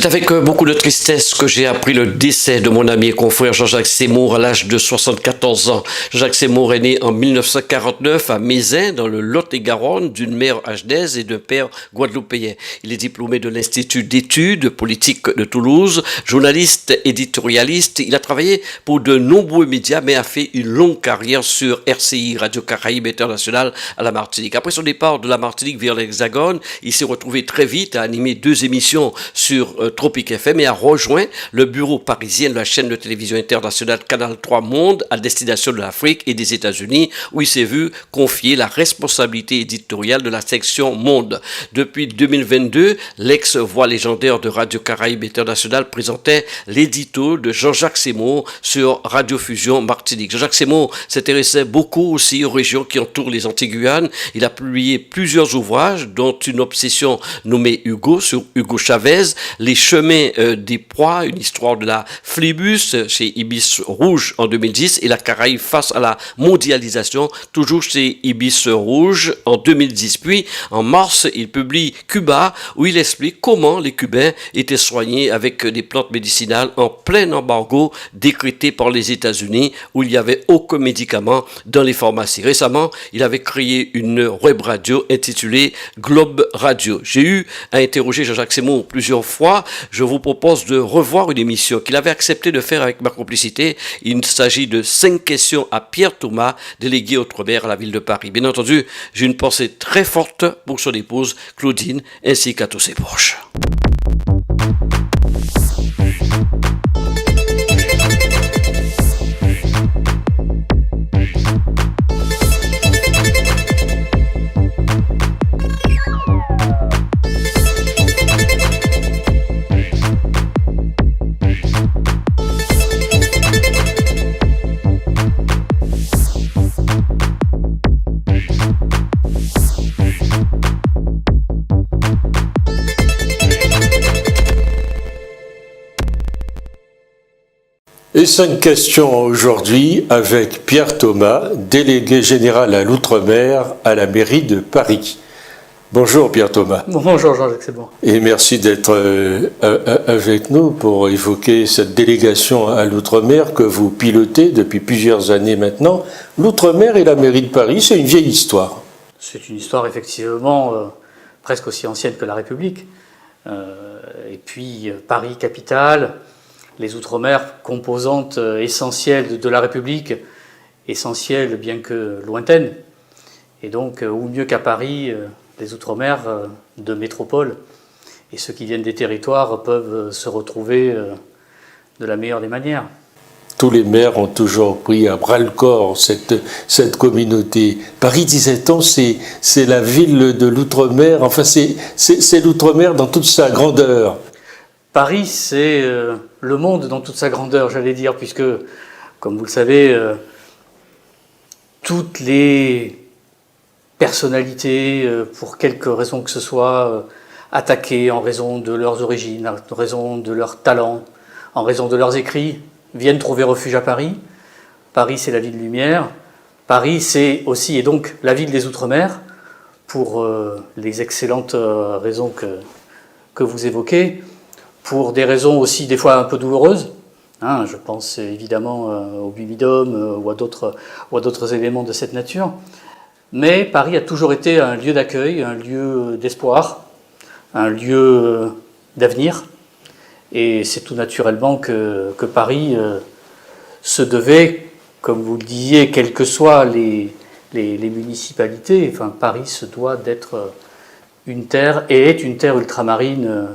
C'est avec beaucoup de tristesse que j'ai appris le décès de mon ami et confrère Jean-Jacques Seymour à l'âge de 74 ans. Jean-Jacques Seymour est né en 1949 à Mézin, dans le Lot-et-Garonne, d'une mère agdaise et d'un père guadeloupéen. Il est diplômé de l'Institut d'études politiques de Toulouse, journaliste éditorialiste. Il a travaillé pour de nombreux médias, mais a fait une longue carrière sur RCI, Radio Caraïbes Internationale à la Martinique. Après son départ de la Martinique vers l'Hexagone, il s'est retrouvé très vite à animer 2 émissions sur Tropique FM et a rejoint le bureau parisien de la chaîne de télévision internationale Canal 3 Monde à destination de l'Afrique et des États-Unis, où il s'est vu confier la responsabilité éditoriale de la section Monde. Depuis 2022, l'ex-voix légendaire de Radio Caraïbes Internationale présentait l'édito de Jean-Jacques Seymour sur Radio Fusion Martinique. Jean-Jacques Seymour s'intéressait beaucoup aussi aux régions qui entourent les Antilles-Guyane. Il a publié plusieurs ouvrages, dont une obsession nommée Hugo, sur Hugo Chavez, Les chemins des proies, une histoire de la flébus chez Ibis Rouge en 2010 et la Caraïbe face à la mondialisation, toujours chez Ibis Rouge en 2010. Puis en mars, il publie Cuba, où il explique comment les Cubains étaient soignés avec des plantes médicinales en plein embargo décrété par les États-Unis, où il n'y avait aucun médicament dans les pharmacies. Récemment, il avait créé une web radio intitulée Globe Radio. J'ai eu à interroger Jean-Jacques Seymour plusieurs fois. Je vous propose de revoir une émission qu'il avait accepté de faire avec ma complicité. Il s'agit de 5 questions à Pierre Thomas, délégué outre-mer à la ville de Paris. Bien entendu, j'ai une pensée très forte pour son épouse Claudine ainsi qu'à tous ses proches. Et 5 questions aujourd'hui avec Pierre Thomas, délégué général à l'Outre-mer à la mairie de Paris. Bonjour Pierre Thomas. Bonjour Jean-Jacques Seymour. Et merci d'être avec nous pour évoquer cette délégation à l'Outre-mer que vous pilotez depuis plusieurs années maintenant. L'Outre-mer et la mairie de Paris, c'est une vieille histoire. C'est une histoire effectivement presque aussi ancienne que la République. Et puis Paris, capitale. Les Outre-mer, composante essentielle de la République, essentielle bien que lointaine. Et donc, où mieux qu'à Paris, les Outre-mer de métropole et ceux qui viennent des territoires peuvent se retrouver de la meilleure des manières. Tous les maires ont toujours pris à bras-le-corps cette communauté. Paris, disait-on, c'est la ville de l'Outre-mer, enfin c'est l'Outre-mer dans toute sa grandeur. Paris, c'est le monde dans toute sa grandeur, j'allais dire, puisque, comme vous le savez, toutes les personnalités, pour quelque raison que ce soit, attaquées en raison de leurs origines, en raison de leurs talents, en raison de leurs écrits, viennent trouver refuge à Paris. Paris, c'est la ville lumière. Paris, c'est aussi, et donc, la ville des Outre-mer, pour les excellentes raisons que vous évoquez, pour des raisons aussi des fois un peu douloureuses. Je pense évidemment au Bumidum ou à d'autres éléments de cette nature. Mais Paris a toujours été un lieu d'accueil, un lieu d'espoir, un lieu d'avenir. Et c'est tout naturellement que Paris se devait, comme vous le disiez, quelles que soient les municipalités, enfin Paris se doit d'être une terre, et est une terre ultramarine.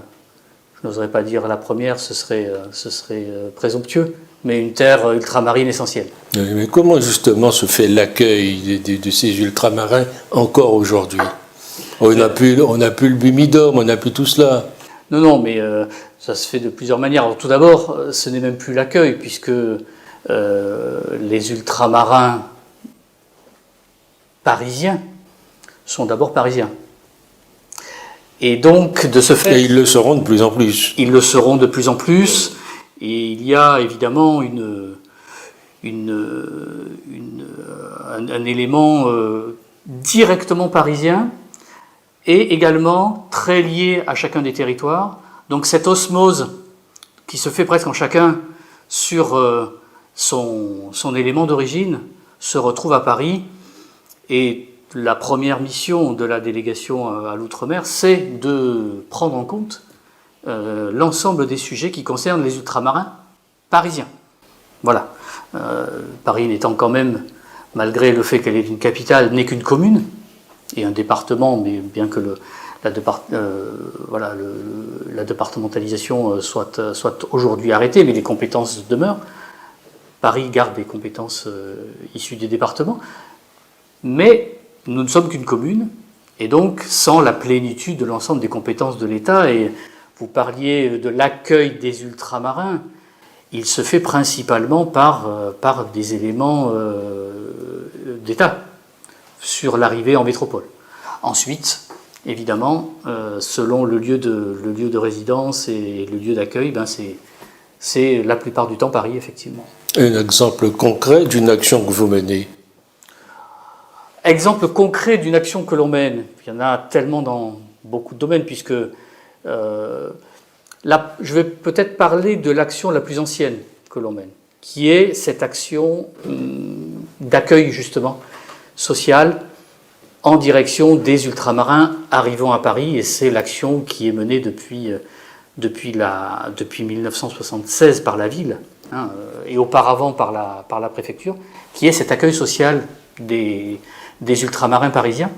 Je n'oserais pas dire la première, ce serait présomptueux, mais une terre ultramarine essentielle. Mais comment justement se fait l'accueil de ces ultramarins encore aujourd'hui ? On n'a plus le Bumidum, on n'a plus tout cela. Non, mais ça se fait de plusieurs manières. Alors, tout d'abord, ce n'est même plus l'accueil, puisque les ultramarins parisiens sont d'abord parisiens. Et donc, de ce fait... Et ils le seront de plus en plus. Ils le seront de plus en plus. Et il y a évidemment un élément directement parisien et également très lié à chacun des territoires, Donc cette osmose qui se fait presque en chacun sur son élément d'origine se retrouve à Paris, et la première mission de la délégation à l'outre-mer, c'est de prendre en compte l'ensemble des sujets qui concernent les ultramarins parisiens. Voilà. Paris n'étant quand même, malgré le fait qu'elle est une capitale, n'est qu'une commune et un département, mais bien que la départementalisation soit aujourd'hui arrêtée, mais les compétences demeurent. Paris garde des compétences issues des départements, mais nous ne sommes qu'une commune, et donc sans la plénitude de l'ensemble des compétences de l'État. Et vous parliez de l'accueil des ultramarins, il se fait principalement par des éléments d'État sur l'arrivée en métropole. Ensuite, évidemment, selon le lieu de résidence et le lieu d'accueil, c'est la plupart du temps Paris, effectivement. Un exemple concret d'une action que vous menez? Exemple concret d'une action que l'on mène, il y en a tellement dans beaucoup de domaines, puisque je vais peut-être parler de l'action la plus ancienne que l'on mène, qui est cette action d'accueil justement social en direction des ultramarins arrivant à Paris, et c'est l'action qui est menée depuis 1976 par la ville, et auparavant par la préfecture, qui est cet accueil social des ultramarins parisiens,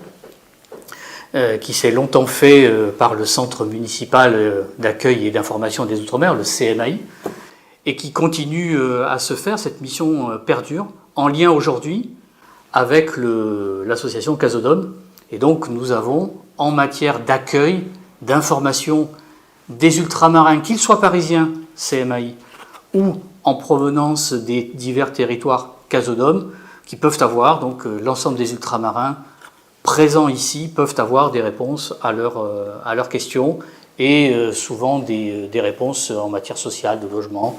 qui s'est longtemps fait par le Centre municipal d'accueil et d'information des Outre-mer, le CMAI, et qui continue à se faire. Cette mission perdure, en lien aujourd'hui avec l'association Casodome. Et donc nous avons, en matière d'accueil, d'information des ultramarins, qu'ils soient parisiens, CMAI, ou en provenance des divers territoires Casodome, qui peuvent avoir, donc l'ensemble des ultramarins présents ici peuvent avoir des réponses à leurs questions, et souvent des réponses en matière sociale, de logement,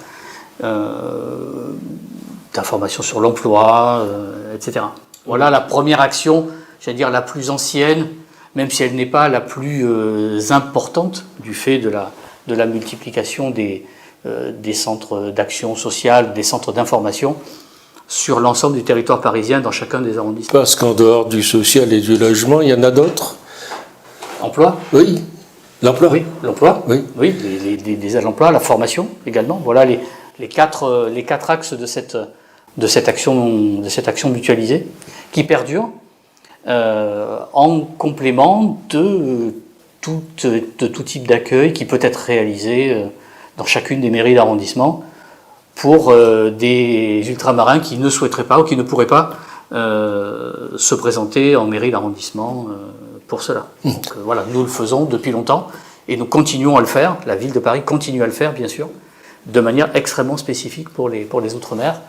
d'information sur l'emploi, etc. Voilà la première action, j'allais dire la plus ancienne, même si elle n'est pas la plus importante du fait de la multiplication des centres d'action sociale, des centres d'information sur l'ensemble du territoire parisien dans chacun des arrondissements. Parce qu'en dehors du social et du logement, il y en a d'autres? Emploi? Oui. L'emploi? Oui, l'emploi. Oui. Oui, des aides à l'emploi, la formation également. Voilà les quatre axes de cette action mutualisée qui perdure en complément de tout type d'accueil qui peut être réalisé dans chacune des mairies d'arrondissement pour des ultramarins qui ne souhaiteraient pas ou qui ne pourraient pas se présenter en mairie d'arrondissement pour cela. Donc voilà, nous le faisons depuis longtemps et nous continuons à le faire. La ville de Paris continue à le faire, bien sûr, de manière extrêmement spécifique pour les Outre-mer,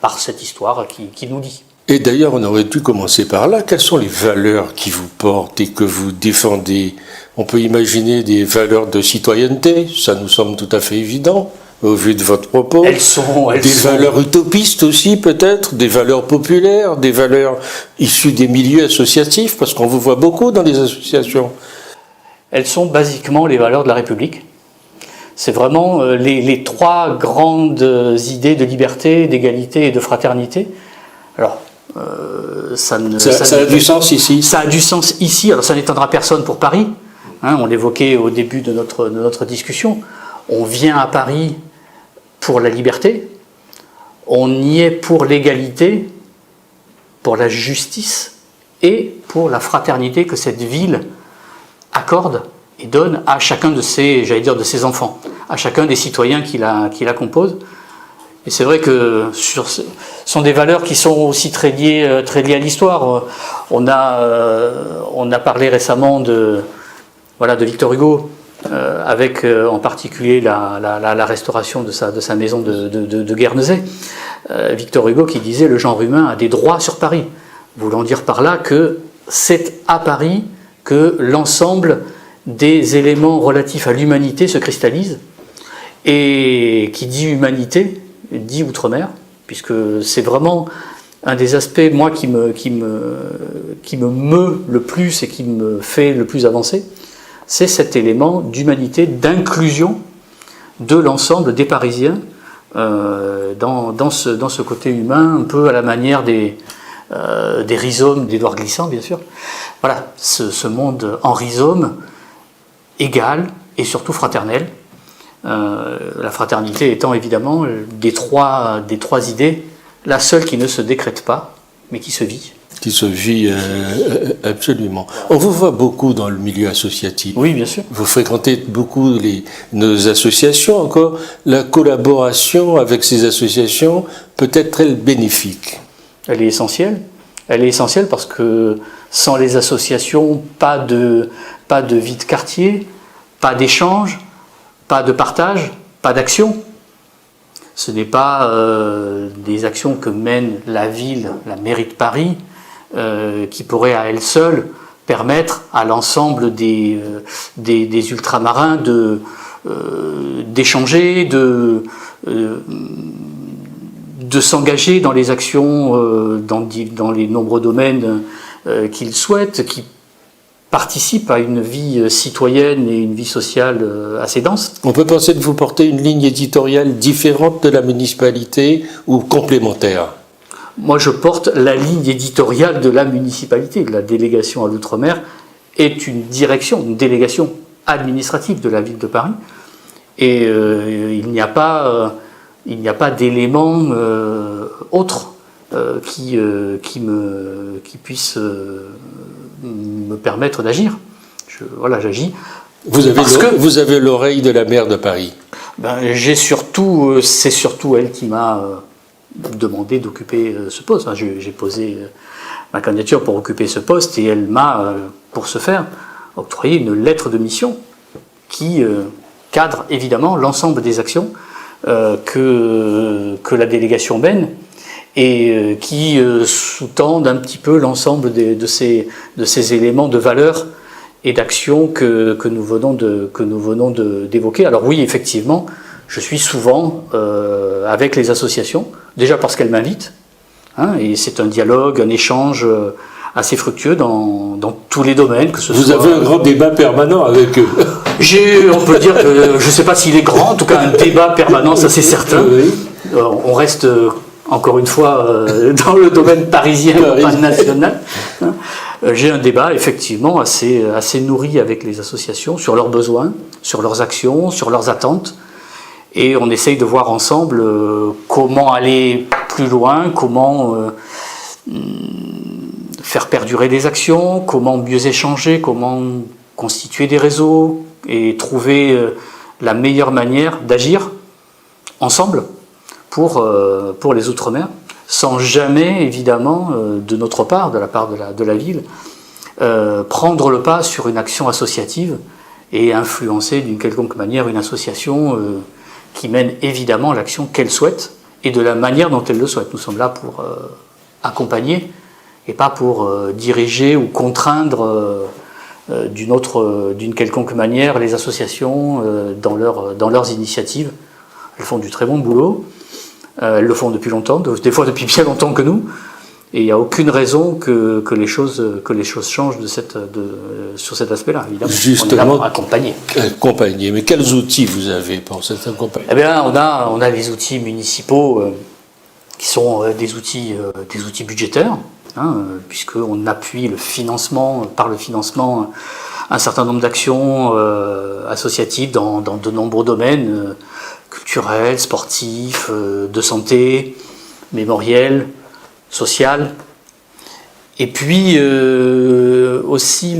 par cette histoire qui nous lie. Et d'ailleurs, on aurait dû commencer par là. Quelles sont les valeurs qui vous portent et que vous défendez? On peut imaginer des valeurs de citoyenneté, ça nous semble tout à fait évident, au vu de votre propos. Elles sont valeurs utopistes aussi, peut-être, des valeurs populaires, des valeurs issues des milieux associatifs, parce qu'on vous voit beaucoup dans les associations. Elles sont basiquement les valeurs de la République. C'est vraiment les trois grandes idées de liberté, d'égalité et de fraternité. Alors, ça a du sens ici. Ça a du sens ici. Alors, ça n'étonnera personne pour Paris. On l'évoquait au début de notre discussion. On vient à Paris pour la liberté. On y est pour l'égalité, pour la justice et pour la fraternité que cette ville accorde et donne à chacun de ses enfants, à chacun des citoyens qui la composent. Et c'est vrai que ce sont des valeurs qui sont aussi très liées à l'histoire. On a parlé récemment de Victor Hugo, avec en particulier la restauration de sa maison de Guernesey. Victor Hugo qui disait « Le genre humain a des droits sur Paris », voulant dire par là que c'est à Paris que l'ensemble des éléments relatifs à l'humanité se cristallisent. Et qui dit humanité dit Outre-mer, puisque c'est vraiment un des aspects, moi, qui me meut le plus et qui me fait le plus avancer c'est cet élément d'humanité, d'inclusion de l'ensemble des Parisiens dans ce côté humain, un peu à la manière des rhizomes d'Édouard Glissant, bien sûr. Voilà, ce monde en rhizome, égal et surtout fraternel. La fraternité étant évidemment des trois idées, la seule qui ne se décrète pas, mais qui se vit. Qui se vit absolument. On vous voit beaucoup dans le milieu associatif. Oui, bien sûr. Vous fréquentez beaucoup nos associations encore. La collaboration avec ces associations peut être-elle bénéfique? Elle est essentielle. Elle est essentielle parce que sans les associations, pas de vie de quartier, pas d'échange, pas de partage, pas d'action. Ce n'est pas des actions que mène la ville, la mairie de Paris, qui pourraient à elle seule permettre à l'ensemble des ultramarins d'échanger, de s'engager dans les actions, dans les nombreux domaines qu'ils souhaitent, qui participent à une vie citoyenne et une vie sociale assez dense. On peut penser que vous portez une ligne éditoriale différente de la municipalité ou complémentaire? Moi, je porte la ligne éditoriale de la municipalité. La délégation à l'outre-mer est une délégation administrative de la ville de Paris. Et il n'y a pas d'élément autre qui puisse me permettre d'agir. Voilà, j'agis. Vous avez l'oreille de la maire de Paris. C'est surtout elle qui m'a demandé d'occuper ce poste. Enfin, j'ai posé ma candidature pour occuper ce poste et elle m'a, pour ce faire, octroyé une lettre de mission qui cadre évidemment l'ensemble des actions que la délégation mène et qui sous-tendent un petit peu l'ensemble de ces éléments de valeur et d'action que nous venons d'évoquer. Alors oui, effectivement, je suis souvent avec les associations, déjà parce qu'elles m'invitent, et c'est un dialogue, un échange assez fructueux dans tous les domaines. Vous avez un grand débat permanent avec eux. On peut dire que, je ne sais pas s'il est grand, en tout cas un débat permanent, ça c'est certain. Oui. On reste, encore une fois, dans le domaine parisien, pas national. J'ai un débat effectivement assez nourri avec les associations sur leurs besoins, sur leurs actions, sur leurs attentes. Et on essaye de voir ensemble comment aller plus loin, comment faire perdurer des actions, comment mieux échanger, comment constituer des réseaux et trouver la meilleure manière d'agir ensemble pour les Outre-mer, sans jamais, évidemment, de notre part, de la part de la ville, prendre le pas sur une action associative et influencer d'une quelconque manière une association qui mène évidemment l'action qu'elle souhaite et de la manière dont elle le souhaite. Nous sommes là pour accompagner et pas pour diriger ou contraindre d'une quelconque manière les associations dans leurs initiatives. Elles font du très bon boulot, elles le font depuis longtemps, des fois depuis bien longtemps que nous, et il n'y a aucune raison que les choses changent sur cet aspect-là, évidemment. Justement, on est là pour accompagner. Accompagner. Mais quels outils vous avez pour cet accompagnement? Eh bien, on a les outils municipaux qui sont des outils budgétaires, puisqu'on appuie par le financement un certain nombre d'actions associatives dans de nombreux domaines culturels, sportifs, de santé, mémoriels, social. Et puis aussi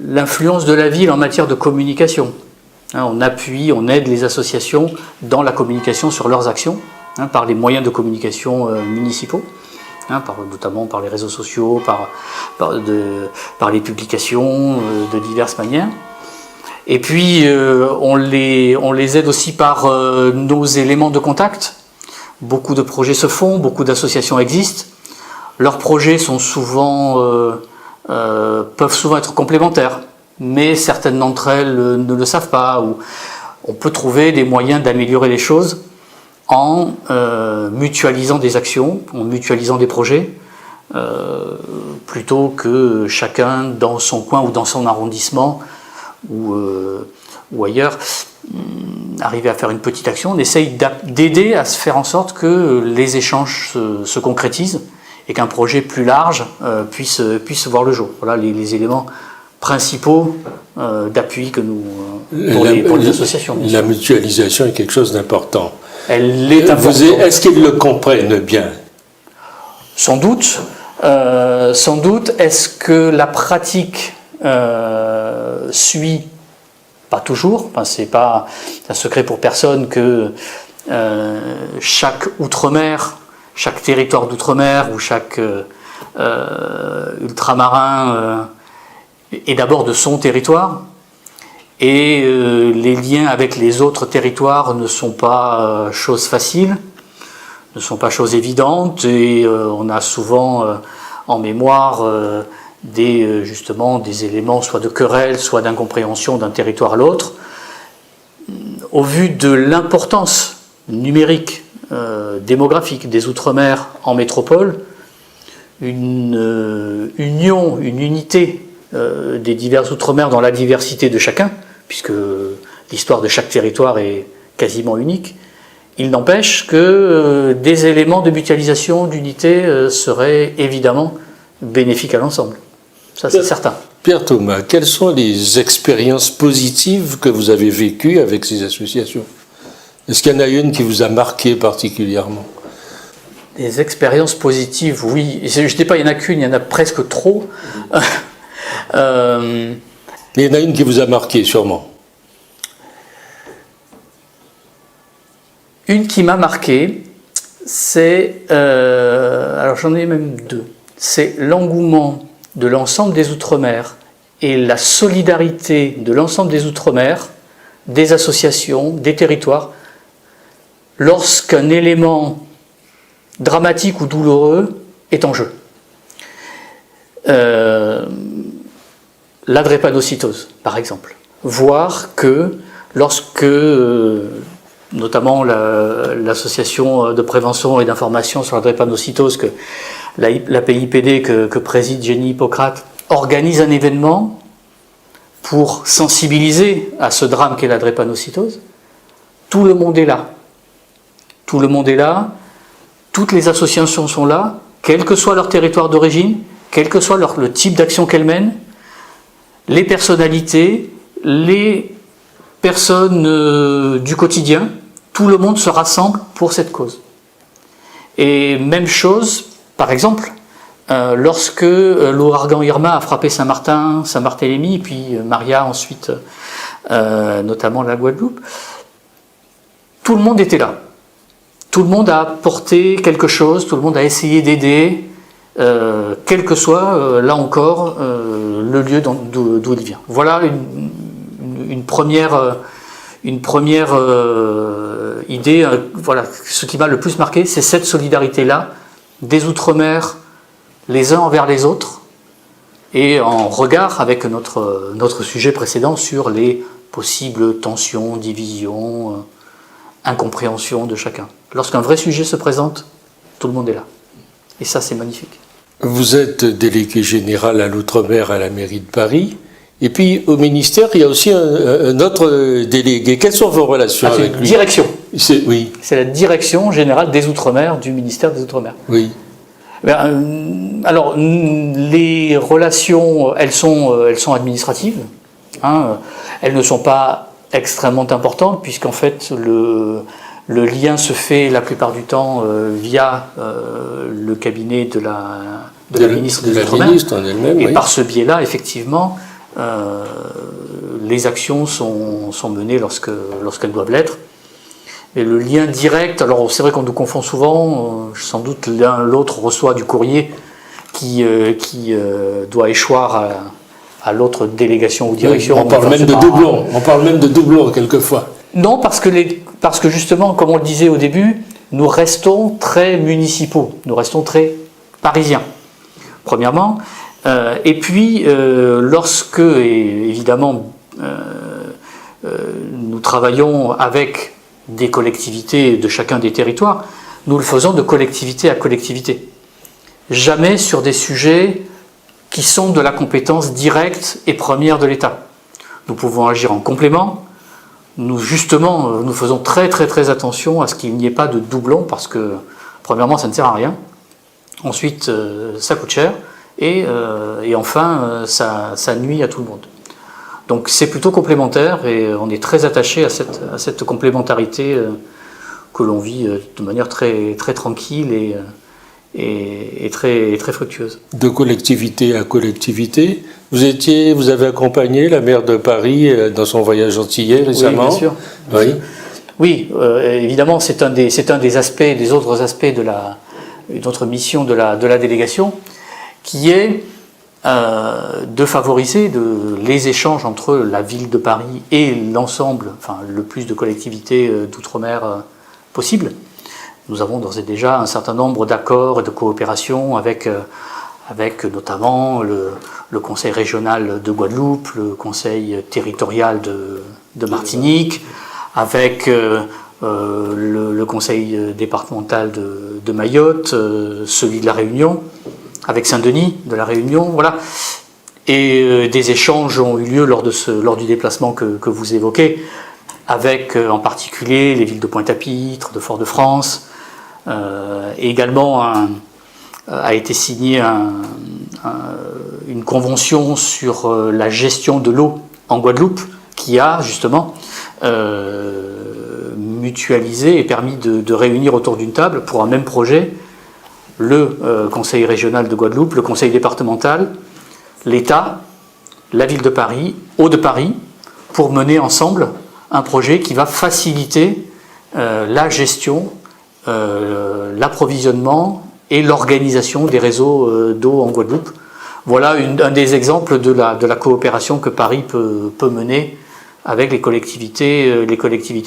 l'influence de la ville en matière de communication. On aide les associations dans la communication sur leurs actions, par les moyens de communication municipaux, notamment par les réseaux sociaux, par les publications de diverses manières. Et puis on les aide aussi par nos éléments de contact. Beaucoup de projets se font, beaucoup d'associations existent. Leurs projets sont peuvent souvent être complémentaires, mais certaines d'entre elles ne le savent pas. Ou on peut trouver des moyens d'améliorer les choses en mutualisant des actions, en mutualisant des projets, plutôt que chacun dans son coin ou dans son arrondissement ou ailleurs, arriver à faire une petite action. On essaye d'aider à se faire en sorte que les échanges se concrétisent et qu'un projet plus large puisse voir le jour. Voilà les éléments principaux d'appui que nous pour les associations. La mutualisation est quelque chose d'important. Elle est importante. Est-ce qu'ils le comprennent bien? Sans doute. Est-ce que la pratique suit? Pas toujours. Enfin, c'est pas un secret pour personne que chaque outre-mer, chaque territoire d'outre-mer ou chaque ultramarin est d'abord de son territoire. Et les liens avec les autres territoires ne sont pas choses faciles, ne sont pas choses évidentes, et on a souvent en mémoire justement des éléments soit de querelle, soit d'incompréhension d'un territoire à l'autre. Au vu de l'importance numérique, démographique des Outre-mer en métropole, une union, une unité des divers Outre-mer dans la diversité de chacun, puisque l'histoire de chaque territoire est quasiment unique, il n'empêche que des éléments de mutualisation, d'unité seraient évidemment bénéfiques à l'ensemble. Ça, c'est certain. Pierre Thomas, quelles sont les expériences positives que vous avez vécues avec ces associations? Est-ce qu'il y en a une qui vous a marqué particulièrement? Des expériences positives, oui. Je ne dis pas il n'y en a qu'une, il y en a presque trop. Mais il y en a une qui vous a marqué, sûrement. Une qui m'a marqué, c'est... alors j'en ai même deux. C'est l'engouement de l'ensemble des Outre-mer et la solidarité de l'ensemble des Outre-mer, des associations, des territoires, lorsqu'un élément dramatique ou douloureux est en jeu. La drépanocytose, par exemple. Voir que lorsque, notamment l'association de prévention et d'information sur la drépanocytose, que la PIPD que préside Jenny Hippocrate, organise un événement pour sensibiliser à ce drame qu'est la drépanocytose, tout le monde est là. Tout le monde est là, toutes les associations sont là, quel que soit leur territoire d'origine, quel que soit le type d'action qu'elles mènent, les personnalités, les personnes du quotidien, tout le monde se rassemble pour cette cause. Et même chose, par exemple, lorsque l'ouragan Irma a frappé Saint-Martin, Saint-Barthélemy, et puis Maria ensuite, notamment la Guadeloupe, tout le monde était là. Tout le monde a apporté quelque chose, tout le monde a essayé d'aider, quel que soit, là encore, le lieu d'où il vient. Voilà une première idée. Voilà, ce qui m'a le plus marqué, c'est cette solidarité-là, des Outre-mer, les uns envers les autres, et en regard avec notre sujet précédent sur les possibles tensions, divisions, incompréhension de chacun. Lorsqu'un vrai sujet se présente, tout le monde est là. Et ça, c'est magnifique. Vous êtes délégué général à l'Outre-mer à la mairie de Paris. Et puis, au ministère, il y a aussi un autre délégué. Quelles sont vos relations avec lui? Direction. Oui. C'est la direction générale des Outre-mer du ministère des Outre-mer. Oui. Alors, les relations, elles sont administratives. Hein, elles ne sont pas extrêmement importante, puisqu'en fait le lien se fait la plupart du temps via le cabinet de la ministre des Outre-mer. Et par ce biais-là, effectivement, les actions sont menées lorsqu'elles doivent l'être. Et le lien direct, alors c'est vrai qu'on nous confond souvent, sans doute l'un l'autre reçoit du courrier qui doit échoir à l'autre délégation ou direction. On parle même de doublons quelquefois. Non, parce que justement, comme on le disait au début, nous restons très municipaux, nous restons très parisiens, premièrement. Et puis, lorsque, évidemment, nous travaillons avec des collectivités de chacun des territoires, nous le faisons de collectivité à collectivité. jamais sur des sujets qui sont de la compétence directe et première de l'État. Nous pouvons agir en complément. Nous faisons très très très attention à ce qu'il n'y ait pas de doublons parce que, premièrement, ça ne sert à rien. Ensuite, ça coûte cher. Et enfin, ça nuit à tout le monde. Donc c'est plutôt complémentaire et on est très attaché à cette complémentarité que l'on vit de manière très, très tranquille et très, très fructueuse. De collectivité à collectivité, vous avez accompagné la maire de Paris dans son voyage antillais récemment. Oui, bien sûr. Oui, oui évidemment, c'est un des aspects, des autres aspects de une autre mission de la délégation, qui est de favoriser les échanges entre la ville de Paris et l'ensemble, enfin le plus de collectivités d'outre-mer possible. Nous avons d'ores et déjà un certain nombre d'accords et de coopération avec notamment le Conseil régional de Guadeloupe, le Conseil territorial de Martinique, avec le Conseil départemental de Mayotte, celui de la Réunion, avec Saint-Denis de la Réunion, voilà. Et des échanges ont eu lieu lors du déplacement que vous évoquez, avec en particulier les villes de Pointe-à-Pitre, de Fort-de-France. Et également a été signée une convention sur la gestion de l'eau en Guadeloupe, qui a justement mutualisé et permis de réunir autour d'une table pour un même projet le Conseil régional de Guadeloupe, le Conseil départemental, l'État, la ville de Paris, Hauts-de-Paris, pour mener ensemble un projet qui va faciliter la gestion, l'approvisionnement et l'organisation des réseaux d'eau en Guadeloupe. Voilà un des exemples de la coopération que Paris peut mener avec les collectivités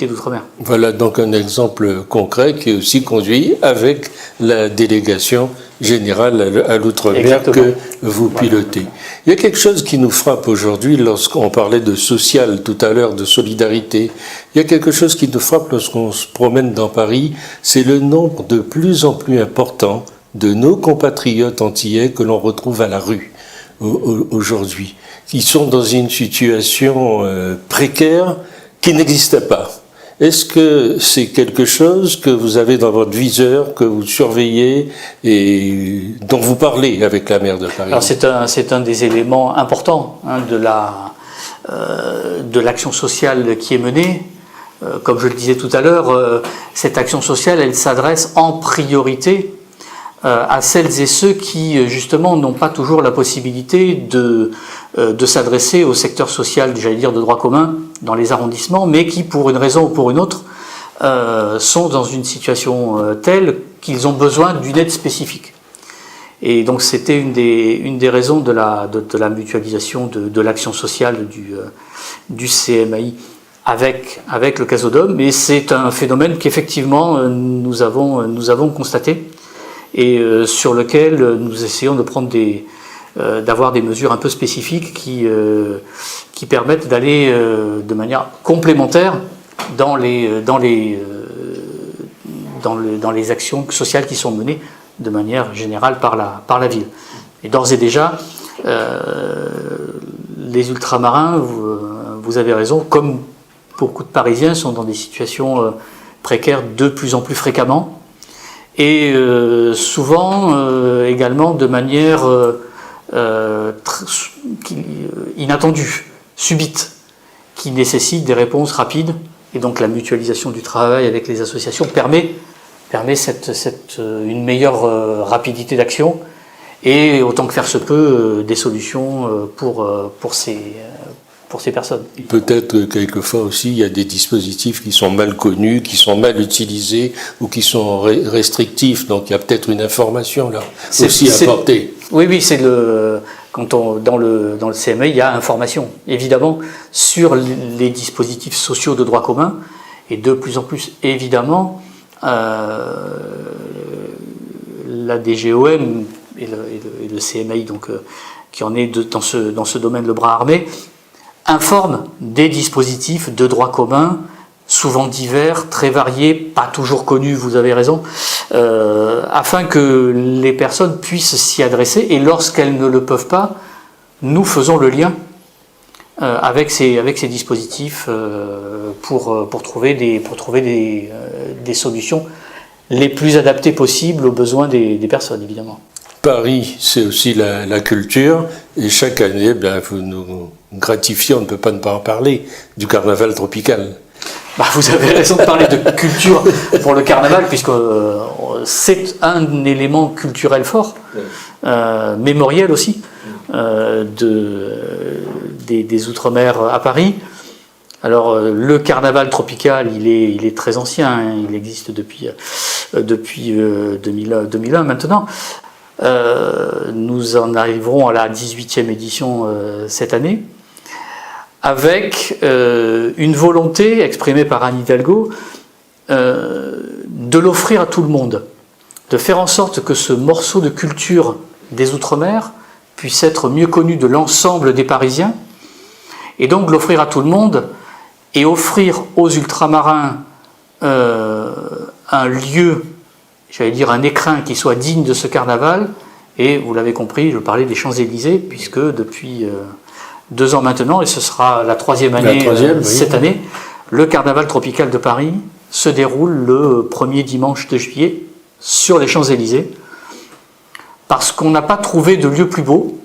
d'outre-mer. Voilà donc un exemple concret qui est aussi conduit avec la délégation générale à l'outre-mer que vous pilotez. Il y a quelque chose qui nous frappe aujourd'hui lorsqu'on parlait de social tout à l'heure, de solidarité. Il y a quelque chose qui nous frappe lorsqu'on se promène dans Paris, c'est le nombre de plus en plus important de nos compatriotes antillais que l'on retrouve à la rue aujourd'hui, qui sont dans une situation précaire qui n'existait pas. Est-ce que c'est quelque chose que vous avez dans votre viseur, que vous surveillez et dont vous parlez avec la maire de Paris? Alors c'est un des éléments importants de l'action sociale qui est menée. Comme je le disais tout à l'heure, cette action sociale, elle s'adresse en priorité à celles et ceux qui, justement, n'ont pas toujours la possibilité de s'adresser au secteur social, j'allais dire, de droit commun dans les arrondissements, mais qui, pour une raison ou pour une autre, sont dans une situation telle qu'ils ont besoin d'une aide spécifique. Et donc, c'était une des raisons de la mutualisation de l'action sociale du CMAI avec le Casodome, et c'est un phénomène qu'effectivement nous avons constaté et sur lequel nous essayons de prendre d'avoir des mesures un peu spécifiques qui permettent d'aller de manière complémentaire dans les actions sociales qui sont menées de manière générale par la ville. Et d'ores et déjà, les ultramarins, vous avez raison, comme beaucoup de Parisiens, sont dans des situations précaires de plus en plus fréquemment, et souvent également de manière inattendue, subite, qui nécessite des réponses rapides. Et donc la mutualisation du travail avec les associations permet une meilleure rapidité d'action et, autant que faire se peut, des solutions pour ces personnes. Peut-être quelquefois aussi il y a des dispositifs qui sont mal connus, qui sont mal utilisés ou qui sont restrictifs, donc il y a peut-être une information là aussi à apporter. Oui, c'est dans le CMA, il y a information, évidemment, sur les dispositifs sociaux de droit commun, et de plus en plus, évidemment, la DGOM et le CMAI, donc, qui en est dans ce domaine le bras armé, informent des dispositifs de droit commun, souvent divers, très variés, pas toujours connus, vous avez raison, afin que les personnes puissent s'y adresser, et lorsqu'elles ne le peuvent pas, nous faisons le lien avec ces dispositifs pour trouver des solutions les plus adaptées possibles aux besoins des personnes, évidemment. Paris, c'est aussi la culture, et chaque année, vous nous gratifiez, on ne peut pas ne pas en parler, du carnaval tropical. Vous avez raison de parler de culture pour le carnaval, puisque c'est un élément culturel fort, mémoriel aussi, des Outre-mer à Paris. Alors, le carnaval tropical, il est très ancien, hein, il existe depuis 2001 maintenant. Nous en arriverons à la 18e édition cette année, avec une volonté exprimée par Anne Hidalgo de l'offrir à tout le monde, de faire en sorte que ce morceau de culture des Outre-mer puisse être mieux connu de l'ensemble des Parisiens, et donc de l'offrir à tout le monde, et offrir aux ultramarins un lieu, j'allais dire un écrin qui soit digne de ce carnaval. Et vous l'avez compris, je parlais des Champs-Élysées, puisque depuis 2 ans maintenant, et ce sera la 3e année cette année, le carnaval tropical de Paris se déroule le premier dimanche de juillet sur les Champs-Élysées, parce qu'on n'a pas trouvé de lieu plus beau,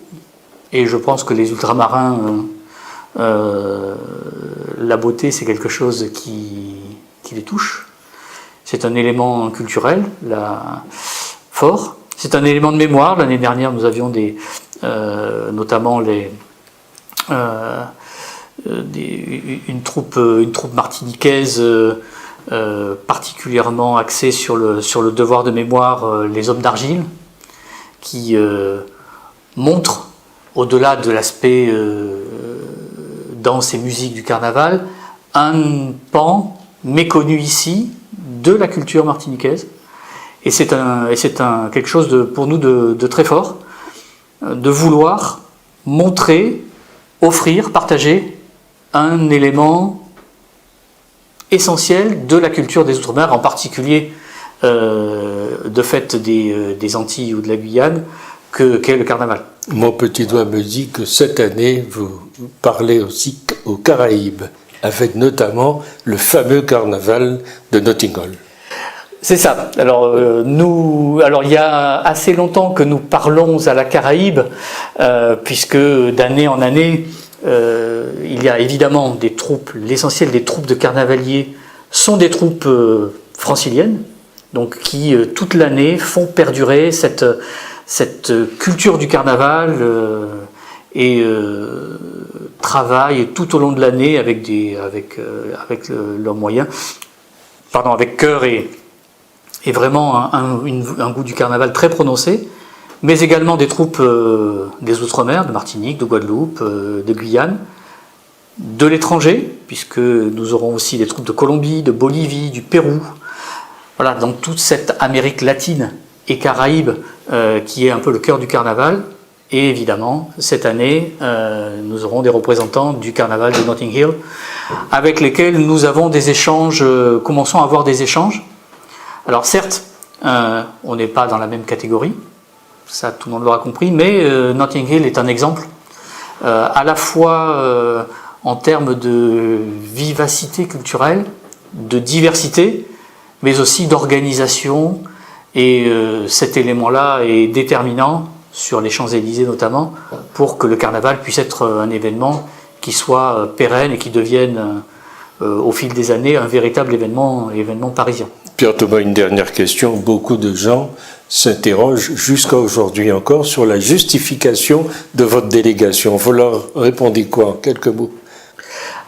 et je pense que les ultramarins, la beauté, c'est quelque chose qui les touche. C'est un élément culturel fort. C'est un élément de mémoire. L'année dernière, nous avions notamment une troupe martiniquaise particulièrement axée sur le devoir de mémoire, les Hommes d'Argile, qui montre, au-delà de l'aspect danse et musique du carnaval, un pan méconnu ici de la culture martiniquaise. Et c'est quelque chose pour nous de très fort, de vouloir montrer, offrir, partager un élément essentiel de la culture des Outre-mer, en particulier de fait des Antilles ou de la Guyane, qu'est le carnaval. Mon petit doigt me dit que cette année, vous parlez aussi aux Caraïbes, avec notamment le fameux carnaval de Notting Hill. C'est ça. Alors, il y a assez longtemps que nous parlons à la Caraïbe, puisque d'année en année, il y a évidemment des troupes, l'essentiel des troupes de carnavaliers sont des troupes franciliennes, donc qui toute l'année font perdurer cette culture du carnaval et travaillent tout au long de l'année avec leurs moyens, avec cœur et vraiment un goût du carnaval très prononcé, mais également des troupes des Outre-mer, de Martinique, de Guadeloupe, de Guyane, de l'étranger, puisque nous aurons aussi des troupes de Colombie, de Bolivie, du Pérou, voilà, donc toute cette Amérique latine et Caraïbes qui est un peu le cœur du carnaval. Et évidemment, cette année, nous aurons des représentants du carnaval de Notting Hill, avec lesquels nous avons des échanges, commençons à avoir des échanges. Alors certes, on n'est pas dans la même catégorie, ça tout le monde l'aura compris, mais Notting Hill est un exemple, à la fois en termes de vivacité culturelle, de diversité, mais aussi d'organisation, et cet élément-là est déterminant, sur les Champs-Élysées notamment, pour que le carnaval puisse être un événement qui soit pérenne et qui devienne, au fil des années, un véritable événement parisien. Pierre Thomas, une dernière question. Beaucoup de gens s'interrogent jusqu'à aujourd'hui encore sur la justification de votre délégation. Vous leur répondez quoi en quelques mots?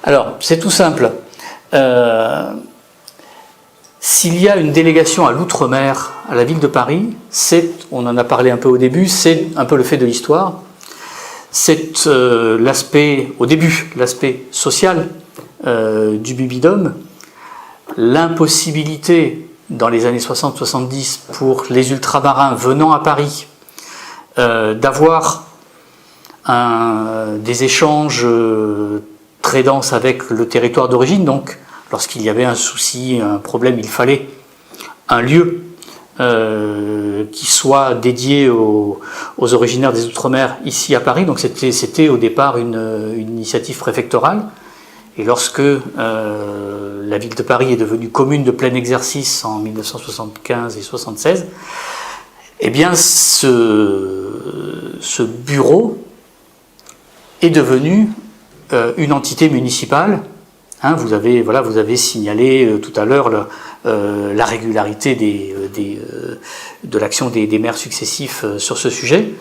Alors, c'est tout simple. S'il y a une délégation à l'outre-mer, à la ville de Paris, on en a parlé un peu au début, c'est un peu le fait de l'histoire. C'est l'aspect social du Bubidome, l'impossibilité dans les années 60-70 pour les ultramarins venant à Paris d'avoir des échanges très denses avec le territoire d'origine. Donc, lorsqu'il y avait un souci, un problème, il fallait un lieu qui soit dédié aux originaires des Outre-mer ici à Paris. Donc c'était au départ une initiative préfectorale. Et lorsque la ville de Paris est devenue commune de plein exercice en 1975 et 1976, eh bien ce bureau est devenu une entité municipale. Hein, vous avez signalé tout à l'heure la régularité de l'action des maires successifs sur ce sujet.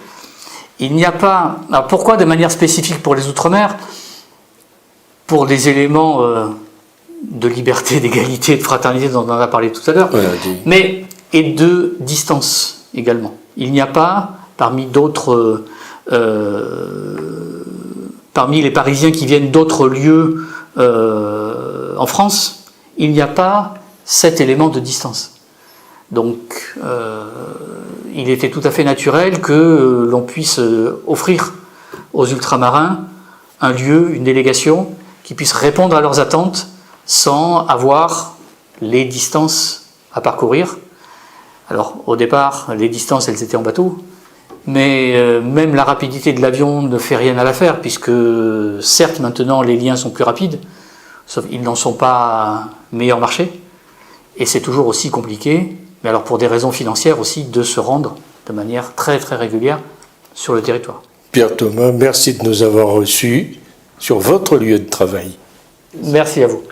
Il n'y a pas... Alors pourquoi de manière spécifique pour les Outre-mer ? Pour des éléments de liberté, d'égalité, de fraternité dont on en a parlé tout à l'heure, mais et de distance également. Il n'y a pas, parmi les Parisiens qui viennent d'autres lieux en France, il n'y a pas cet élément de distance. Donc, il était tout à fait naturel que l'on puisse offrir aux ultramarins un lieu, une délégation qui puisse répondre à leurs attentes sans avoir les distances à parcourir. Alors, au départ, les distances, elles étaient en bateau, mais même la rapidité de l'avion ne fait rien à l'affaire, puisque certes, maintenant, les liens sont plus rapides, sauf qu'ils n'en sont pas meilleur marché, et c'est toujours aussi compliqué, mais alors pour des raisons financières aussi, de se rendre de manière très très régulière sur le territoire. Pierre Thomas, merci de nous avoir reçus sur votre lieu de travail. Merci à vous.